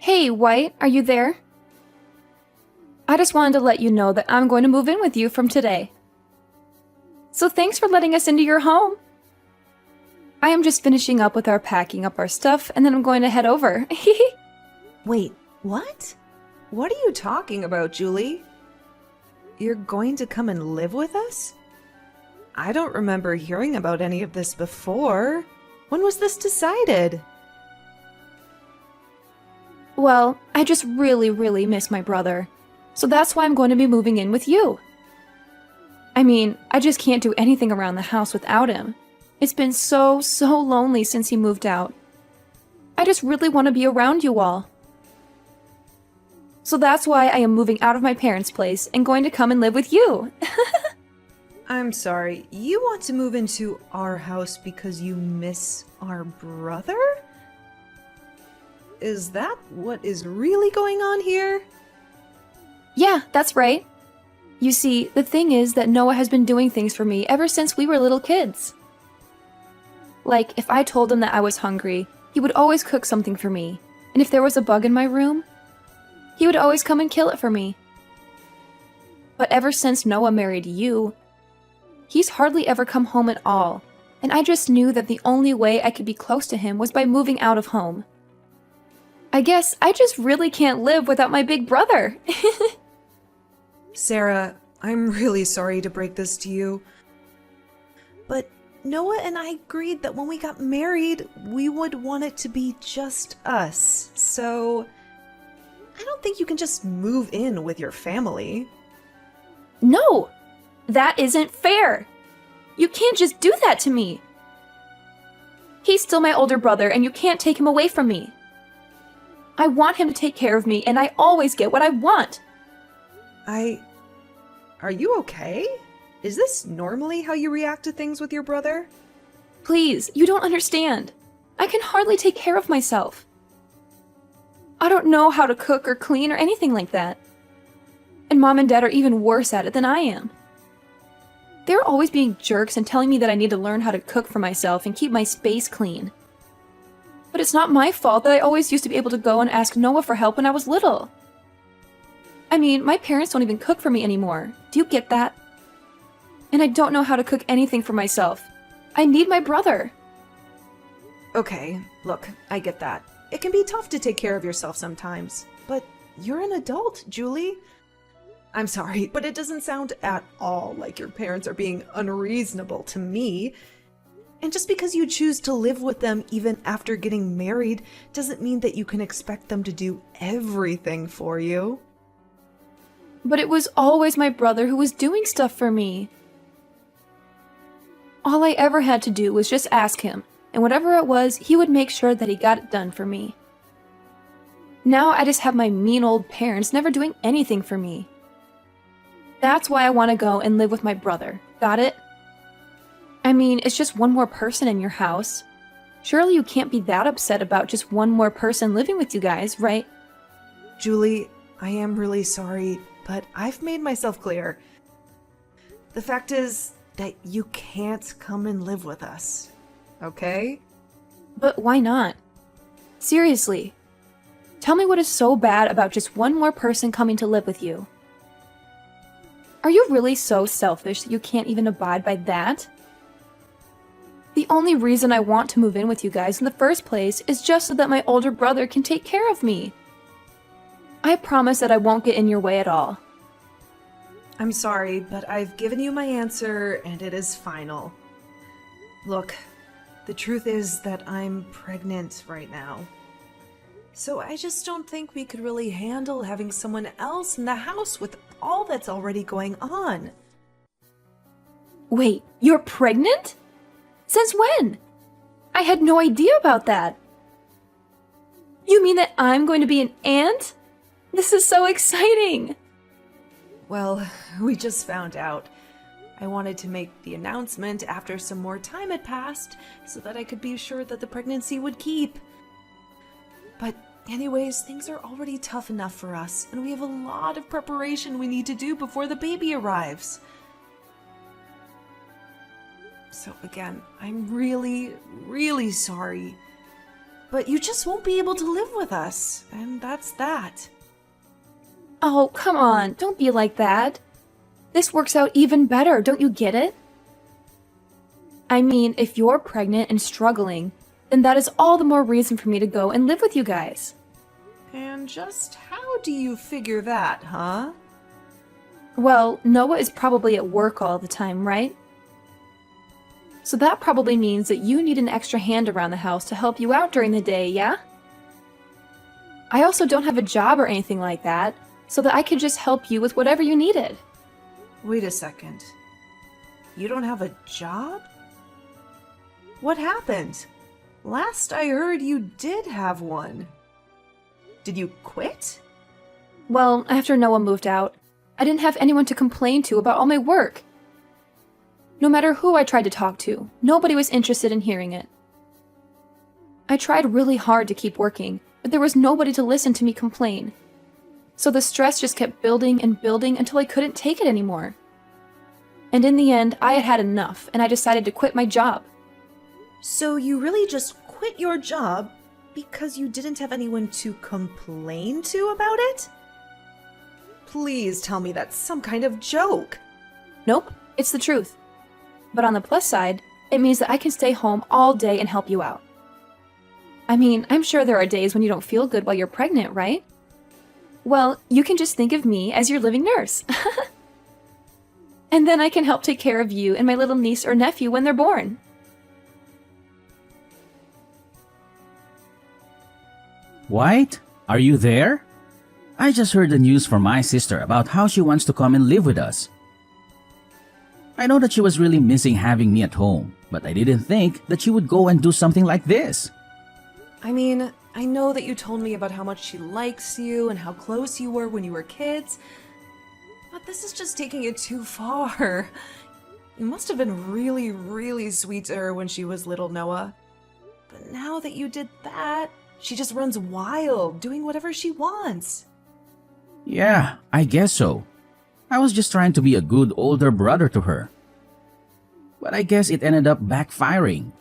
Hey, White, are you there? I just wanted to let you know that I'm going to move in with you from today. So thanks for letting us into your home. I am just finishing up with our packing up our stuff, and then I'm going to head over. Wait, what? What are you talking about, Julie? You're going to come and live with us? I don't remember hearing about any of this before. When was this decided? Well, I just really miss my brother. So that's why I'm going to be moving in with you. I mean, I just can't do anything around the house without him. It's been so lonely since he moved out. I just really want to be around you all. So that's why I am moving out of my parents' place and going to come and live with you. I'm sorry, you want to move into our house because you miss our brother? Is that what is really going on here? Yeah, that's right. You see, the thing is that Noah has been doing things for me ever since we were little kids. Like, if I told him that I was hungry, he would always cook something for me. And if there was a bug in my room, he would always come and kill it for me. But ever since Noah married you, he's hardly ever come home at all. And I just knew that the only way I could be close to him was by moving out of home. I guess I just really can't live without my big brother. Sarah, I'm really sorry to break this to you. But Noah and I agreed that when we got married, we would want it to be just us. So I don't think you can just move in with your family. No! That isn't fair! You can't just do that to me! He's still my older brother, and you can't take him away from me. I want him to take care of me, and I always get what I want. Are you okay? Is this normally how you react to things with your brother? Please, you don't understand. I can hardly take care of myself. I don't know how to cook or clean or anything like that. And Mom and Dad are even worse at it than I am. They're always being jerks and telling me that I need to learn how to cook for myself and keep my space clean. But it's not my fault that I always used to be able to go and ask Noah for help when I was little. I mean, my parents don't even cook for me anymore. Do you get that? And I don't know how to cook anything for myself. I need my brother. Okay, look, I get that. It can be tough to take care of yourself sometimes, but you're an adult, Julie. I'm sorry, but it doesn't sound at all like your parents are being unreasonable to me. And just because you choose to live with them even after getting married doesn't mean that you can expect them to do everything for you. But it was always my brother who was doing stuff for me. All I ever had to do was just ask him, and whatever it was, he would make sure that he got it done for me. Now I just have my mean old parents never doing anything for me. That's why I want to go and live with my brother. Got it? I mean, it's just one more person in your house. Surely you can't be that upset about just one more person living with you guys, right? Julie, I am really sorry, but I've made myself clear. The fact is that you can't come and live with us, okay? But why not? Seriously. Tell me what is so bad about just one more person coming to live with you. Are you really so selfish that you can't even abide by that? The only reason I want to move in with you guys in the first place is just so that my older brother can take care of me. I promise that I won't get in your way at all. I'm sorry, but I've given you my answer and it is final. Look, the truth is that I'm pregnant right now. So I just don't think we could really handle having someone else in the house with all that's already going on. Wait, you're pregnant? Since when? I had no idea about that. You mean that I'm going to be an aunt? This is so exciting! Well, we just found out. I wanted to make the announcement after some more time had passed so that I could be sure that the pregnancy would keep. But anyways, things are already tough enough for us, and we have a lot of preparation we need to do before the baby arrives. So again, I'm really sorry. But you just won't be able to live with us, and that's that. Oh, come on, don't be like that. This works out even better, don't you get it? I mean, if you're pregnant and struggling, then that is all the more reason for me to go and live with you guys. And just how do you figure that, huh? Well, Noah is probably at work all the time, right? So that probably means that you need an extra hand around the house to help you out during the day, yeah? I also don't have a job or anything like that, so that I could just help you with whatever you needed. Wait a second. You don't have a job? What happened? Last I heard you did have one. Did you quit? Well, after Noah moved out, I didn't have anyone to complain to about all my work. No matter who I tried to talk to, nobody was interested in hearing it. I tried really hard to keep working, but there was nobody to listen to me complain. So the stress just kept building and building until I couldn't take it anymore. And in the end, I had had enough, and I decided to quit my job. So you really just quit your job because you didn't have anyone to complain to about it? Please tell me that's some kind of joke. Nope, it's the truth. But on the plus side, it means that I can stay home all day and help you out. I mean, I'm sure there are days when you don't feel good while you're pregnant, right? Well, you can just think of me as your living nurse. And then I can help take care of you and my little niece or nephew when they're born. White, are you there? I just heard the news from my sister about how she wants to come and live with us. I know that she was really missing having me at home, but I didn't think that she would go and do something like this. I mean, I know that you told me about how much she likes you and how close you were when you were kids, but this is just taking it too far. You must have been really, really sweet to her when she was little, Noah. But now that you did that, she just runs wild, doing whatever she wants. Yeah, I guess so. I was just trying to be a good older brother to her. But I guess it ended up backfiring.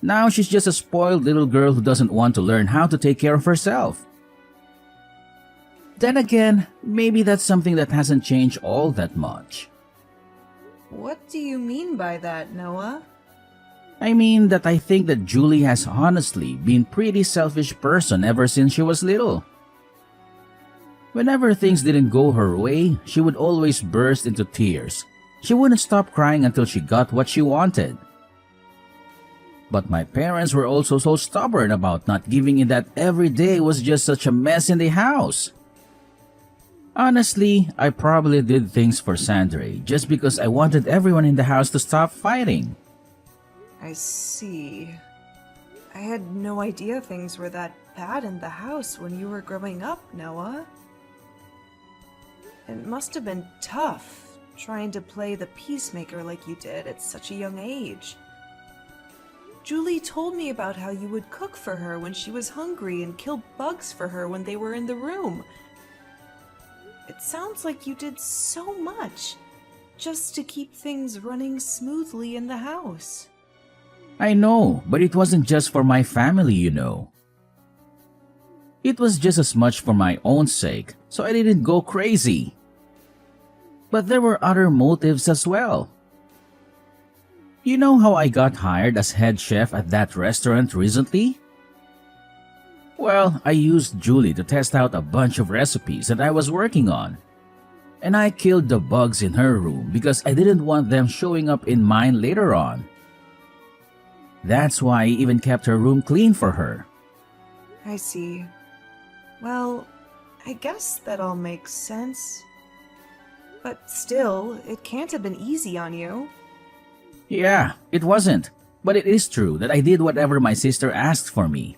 Now she's just a spoiled little girl who doesn't want to learn how to take care of herself. Then again, maybe that's something that hasn't changed all that much. What do you mean by that, Noah? I mean that I think that Julie has honestly been a pretty selfish person ever since she was little. Whenever things didn't go her way, she would always burst into tears. She wouldn't stop crying until she got what she wanted. But my parents were also so stubborn about not giving in that every day was just such a mess in the house. Honestly, I probably did things for Sandre just because I wanted everyone in the house to stop fighting. I see. I had no idea things were that bad in the house when you were growing up, Noah. It must have been tough, trying to play the peacemaker like you did at such a young age. Julie told me about how you would cook for her when she was hungry and kill bugs for her when they were in the room. It sounds like you did so much, just to keep things running smoothly in the house. I know, but it wasn't just for my family, you know. It was just as much for my own sake, so I didn't go crazy. But there were other motives as well. You know how I got hired as head chef at that restaurant recently? Well, I used Julie to test out a bunch of recipes that I was working on. And I killed the bugs in her room because I didn't want them showing up in mine later on. That's why I even kept her room clean for her. I see. Well, I guess that all makes sense. But still, it can't have been easy on you. Yeah, it wasn't. But it is true that I did whatever my sister asked for me.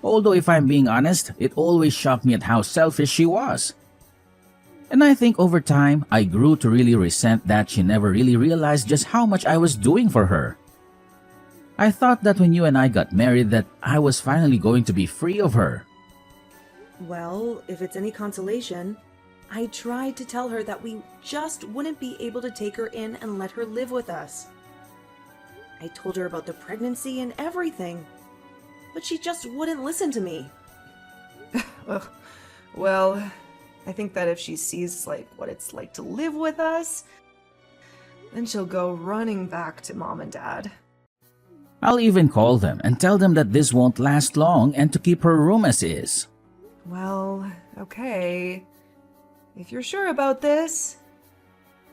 Although if I'm being honest, it always shocked me at how selfish she was. And I think over time, I grew to really resent that she never really realized just how much I was doing for her. I thought that when you and I got married that I was finally going to be free of her. Well, if it's any consolation, I tried to tell her that we just wouldn't be able to take her in and let her live with us. I told her about the pregnancy and everything. but she just wouldn't listen to me. Ugh. Well, I think that if she sees, what it's like to live with us, then she'll go running back to Mom and Dad. I'll even call them and tell them that this won't last long and to keep her room as is. Well, okay. If you're sure about this,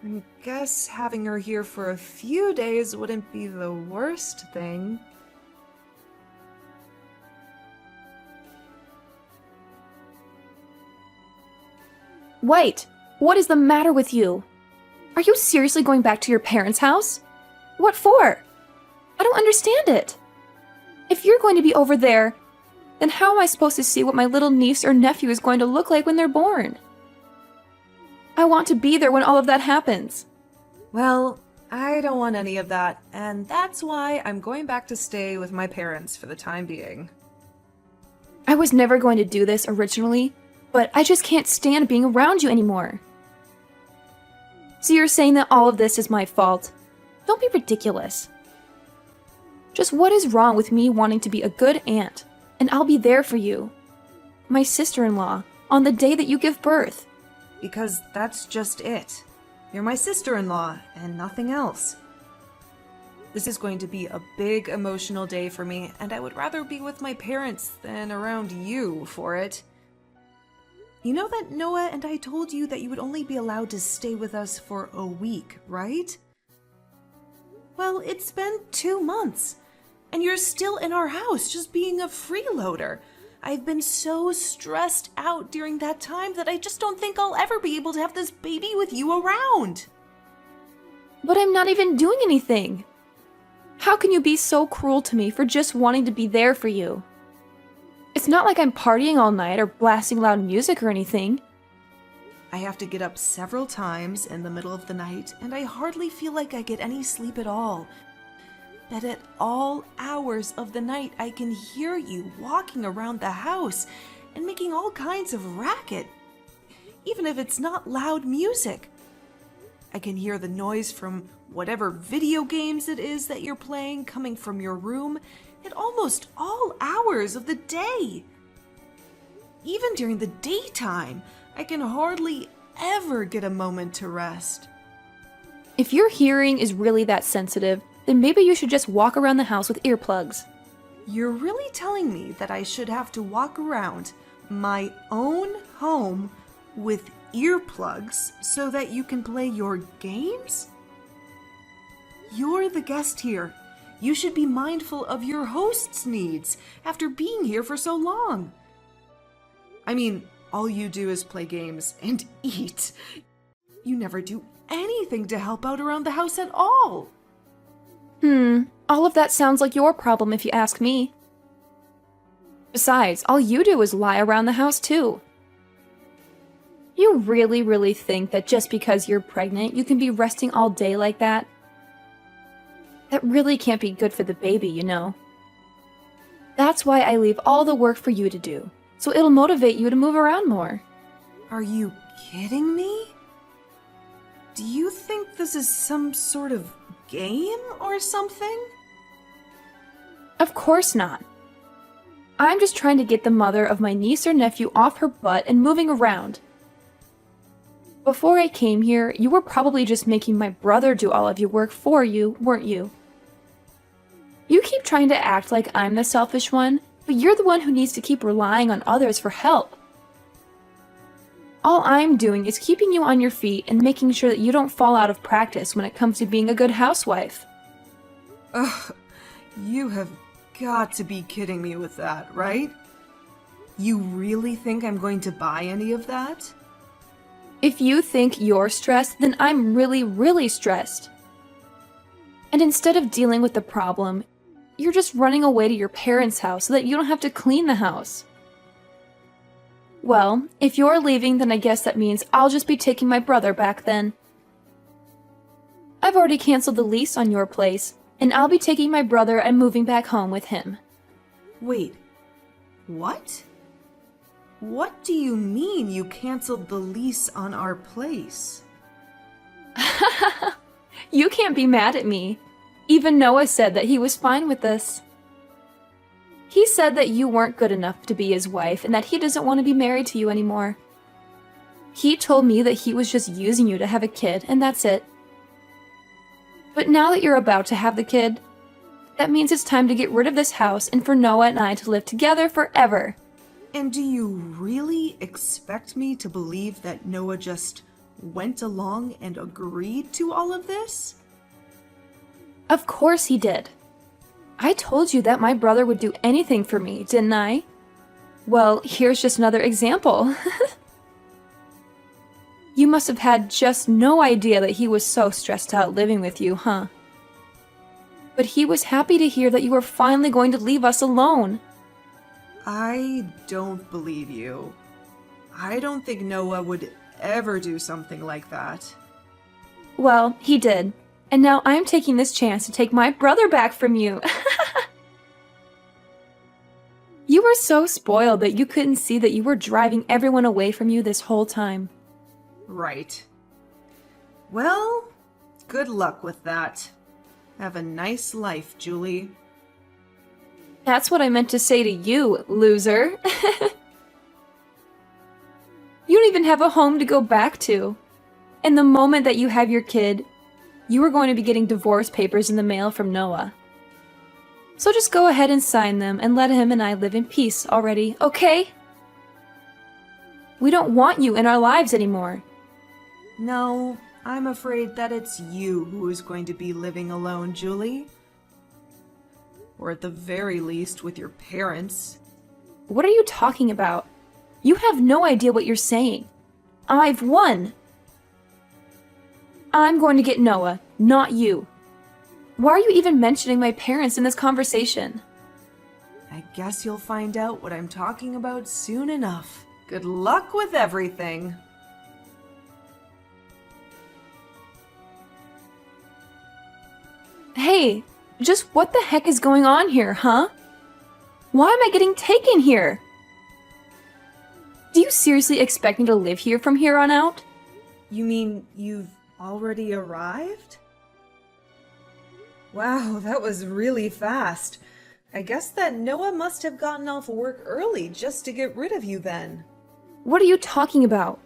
I guess having her here for a few days wouldn't be the worst thing. Wait, what is the matter with you? Are you seriously going back to your parents' house? What for? I don't understand it. If you're going to be over there, then how am I supposed to see what my little niece or nephew is going to look like when they're born? I want to be there when all of that happens. Well, I don't want any of that, and that's why I'm going back to stay with my parents for the time being. I was never going to do this originally, but I just can't stand being around you anymore. So you're saying that all of this is my fault? Don't be ridiculous. Just what is wrong with me wanting to be a good aunt, and I'll be there for you, my sister-in-law, on the day that you give birth? Because that's just it. You're my sister-in-law, and nothing else. This is going to be a big emotional day for me, and I would rather be with my parents than around you for it. You know that Noah and I told you that you would only be allowed to stay with us for a week, right? Well, it's been 2 months, and you're still in our house just being a freeloader. I've been so stressed out during that time that I just don't think I'll ever be able to have this baby with you around. But I'm not even doing anything. How can you be so cruel to me for just wanting to be there for you? It's not like I'm partying all night or blasting loud music or anything. I have to get up several times in the middle of the night, and I hardly feel like I get any sleep at all. But at all hours of the night, I can hear you walking around the house and making all kinds of racket, even if it's not loud music. I can hear the noise from whatever video games it is that you're playing coming from your room at almost all hours of the day. Even during the daytime, I can hardly ever get a moment to rest. If your hearing is really that sensitive, then maybe you should just walk around the house with earplugs. You're really telling me that I should have to walk around my own home with earplugs so that you can play your games? You're the guest here. You should be mindful of your host's needs after being here for so long. I mean, all you do is play games and eat. You never do anything to help out around the house at all. All of that sounds like your problem if you ask me. Besides, all you do is lie around the house too. You really think that just because you're pregnant, you can be resting all day like that? That really can't be good for the baby, you know. That's why I leave all the work for you to do, so it'll motivate you to move around more. Are you kidding me? Do you think this is some sort of game or something? Of course not. I'm just trying to get the mother of my niece or nephew off her butt and moving around. Before I came here, you were probably just making my brother do all of your work for you, weren't you? You keep trying to act like I'm the selfish one, but you're the one who needs to keep relying on others for help. All I'm doing is keeping you on your feet and making sure that you don't fall out of practice when it comes to being a good housewife. Ugh, you have got to be kidding me with that, right? You really think I'm going to buy any of that? If you think you're stressed, then I'm really stressed. And instead of dealing with the problem, you're just running away to your parents' house so that you don't have to clean the house. Well, if you're leaving, then I guess that means I'll just be taking my brother back then. I've already canceled the lease on your place, and I'll be taking my brother and moving back home with him. Wait, what? What do you mean you canceled the lease on our place? You can't be mad at me. Even Noah said that he was fine with this. He said that you weren't good enough to be his wife and that he doesn't want to be married to you anymore. He told me that he was just using you to have a kid, and that's it. But now that you're about to have the kid, that means it's time to get rid of this house and for Noah and I to live together forever. And do you really expect me to believe that Noah just went along and agreed to all of this? Of course he did. I told you that my brother would do anything for me, didn't I? Well, here's just another example. You must have had just no idea that he was so stressed out living with you, huh? But he was happy to hear that you were finally going to leave us alone. I don't believe you. I don't think Noah would ever do something like that. Well, he did. And now I'm taking this chance to take my brother back from you. You were so spoiled that you couldn't see that you were driving everyone away from you this whole time. Right. Well, good luck with that. Have a nice life, Julie. That's what I meant to say to you, loser. You don't even have a home to go back to. And the moment that you have your kid, you are going to be getting divorce papers in the mail from Noah. So just go ahead and sign them and let him and I live in peace already, okay? We don't want you in our lives anymore. No, I'm afraid that it's you who is going to be living alone, Julie. Or at the very least with your parents. What are you talking about? You have no idea what you're saying. I've won. I'm going to get Noah, not you. Why are you even mentioning my parents in this conversation? I guess you'll find out what I'm talking about soon enough. Good luck with everything. Hey, just what the heck is going on here, huh? Why am I getting taken here? Do you seriously expect me to live here from here on out? You mean you've already arrived? Wow, that was really fast. I guess that Noah must have gotten off work early just to get rid of you then. What are you talking about?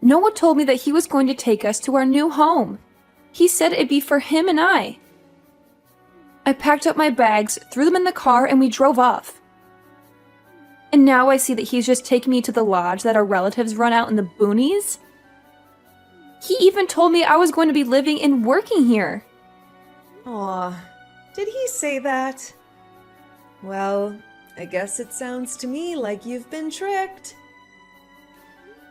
Noah told me that he was going to take us to our new home. He said it'd be for him and I. I packed up my bags, threw them in the car, and we drove off. And now I see that he's just taking me to the lodge that our relatives run out in the boonies. He even told me I was going to be living and working here. Aw, did he say that? Well, I guess it sounds to me like you've been tricked.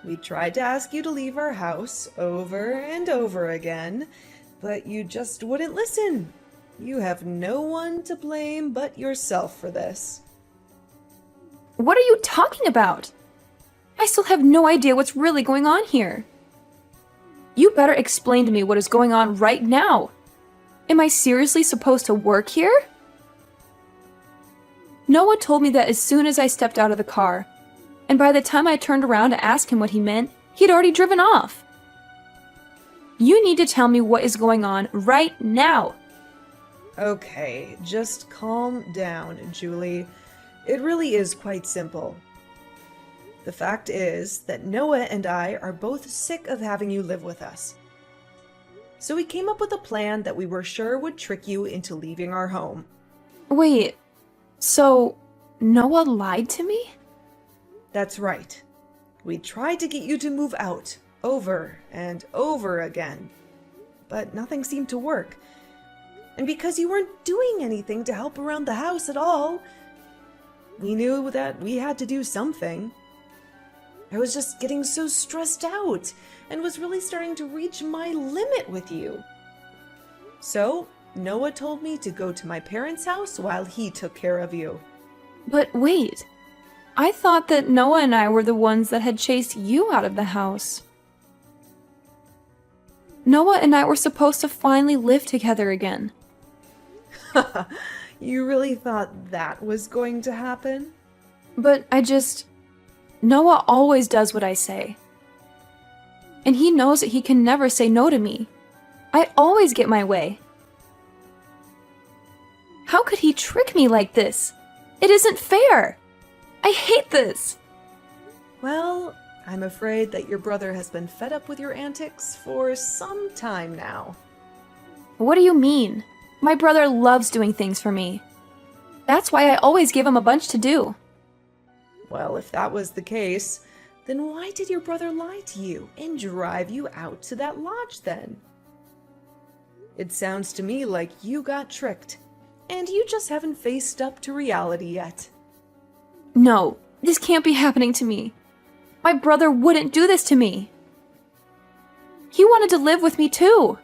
We tried to ask you to leave our house over and over again, but you just wouldn't listen. You have no one to blame but yourself for this. What are you talking about? I still have no idea what's really going on here. You better explain to me what is going on right now. Am I seriously supposed to work here? Noah told me that as soon as I stepped out of the car, and by the time I turned around to ask him what he meant, he'd already driven off. You need to tell me what is going on right now. Okay, just calm down, Julie. It really is quite simple. The fact is that Noah and I are both sick of having you live with us. So we came up with a plan that we were sure would trick you into leaving our home. Wait, so Noah lied to me? That's right. We tried to get you to move out over and over again, but nothing seemed to work. And because you weren't doing anything to help around the house at all, we knew that we had to do something. I was just getting so stressed out and was really starting to reach my limit with you. So, Noah told me to go to my parents' house while he took care of you. But wait, I thought that Noah and I were the ones that had chased you out of the house. Noah and I were supposed to finally live together again. You really thought that was going to happen? But Noah always does what I say. And he knows that he can never say no to me. I always get my way. How could he trick me like this? It isn't fair! I hate this! Well, I'm afraid that your brother has been fed up with your antics for some time now. What do you mean? My brother loves doing things for me. That's why I always give him a bunch to do. Well, if that was the case, then why did your brother lie to you and drive you out to that lodge then? It sounds to me like you got tricked, and you just haven't faced up to reality yet. No, this can't be happening to me. My brother wouldn't do this to me. He wanted to live with me too.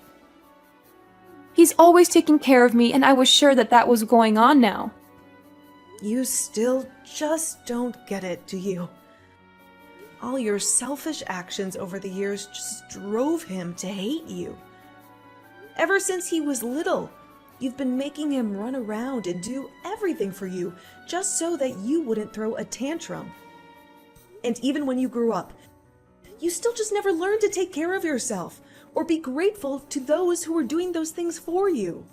He's always taken care of me, and I was sure that that was going on now. You still just don't get it, do you? All your selfish actions over the years just drove him to hate you. Ever since he was little, you've been making him run around and do everything for you just so that you wouldn't throw a tantrum. And even when you grew up, you still just never learned to take care of yourself or be grateful to those who were doing those things for you.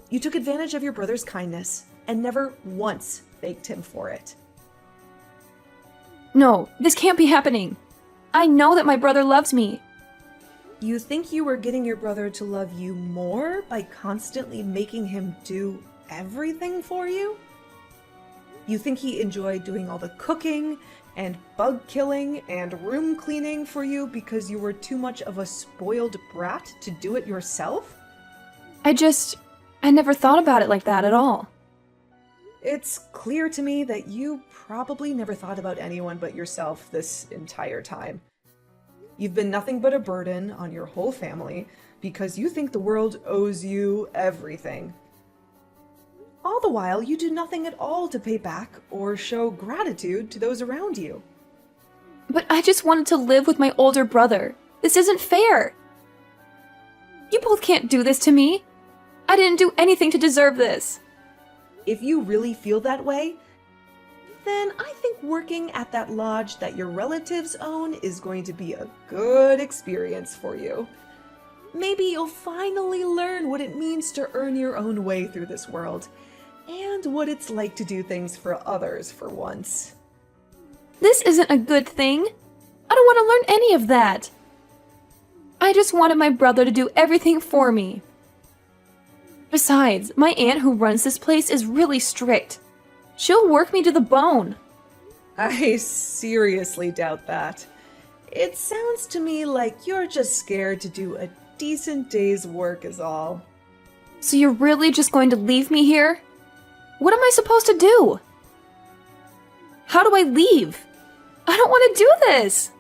You took advantage of your brother's kindness and never once thanked him for it. No, this can't be happening. I know that my brother loves me. You think you were getting your brother to love you more by constantly making him do everything for you? You think he enjoyed doing all the cooking and bug killing and room cleaning for you because you were too much of a spoiled brat to do it yourself? I never thought about it like that at all. It's clear to me that you probably never thought about anyone but yourself this entire time. You've been nothing but a burden on your whole family because you think the world owes you everything. All the while, you do nothing at all to pay back or show gratitude to those around you. But I just wanted to live with my older brother. This isn't fair. You both can't do this to me. I didn't do anything to deserve this. If you really feel that way, then I think working at that lodge that your relatives own is going to be a good experience for you. Maybe you'll finally learn what it means to earn your own way through this world, and what it's like to do things for others for once. This isn't a good thing. I don't want to learn any of that. I just wanted my brother to do everything for me. Besides, my aunt who runs this place is really strict. She'll work me to the bone. I seriously doubt that. It sounds to me like you're just scared to do a decent day's work is all. So you're really just going to leave me here? What am I supposed to do? How do I leave? I don't want to do this.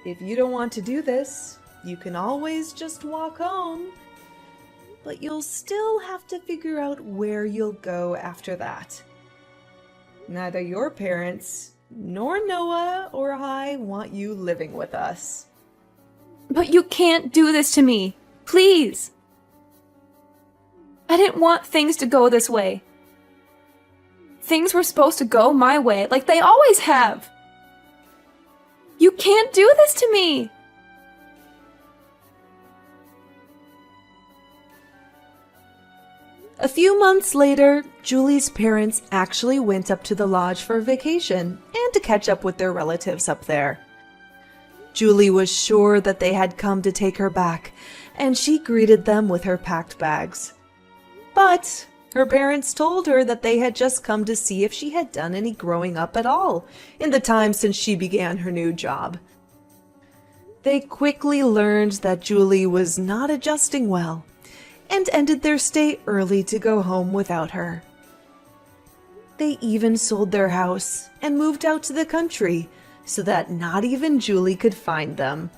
If you don't want to do this, you can always just walk home. But you'll still have to figure out where you'll go after that. Neither your parents, nor Noah or I want you living with us. But you can't do this to me. Please. I didn't want things to go this way. Things were supposed to go my way, like they always have. You can't do this to me. A few months later, Julie's parents actually went up to the lodge for vacation and to catch up with their relatives up there. Julie was sure that they had come to take her back, and she greeted them with her packed bags. But her parents told her that they had just come to see if she had done any growing up at all in the time since she began her new job. They quickly learned that Julie was not adjusting well, and ended their stay early to go home without her. They even sold their house and moved out to the country so that not even Julie could find them.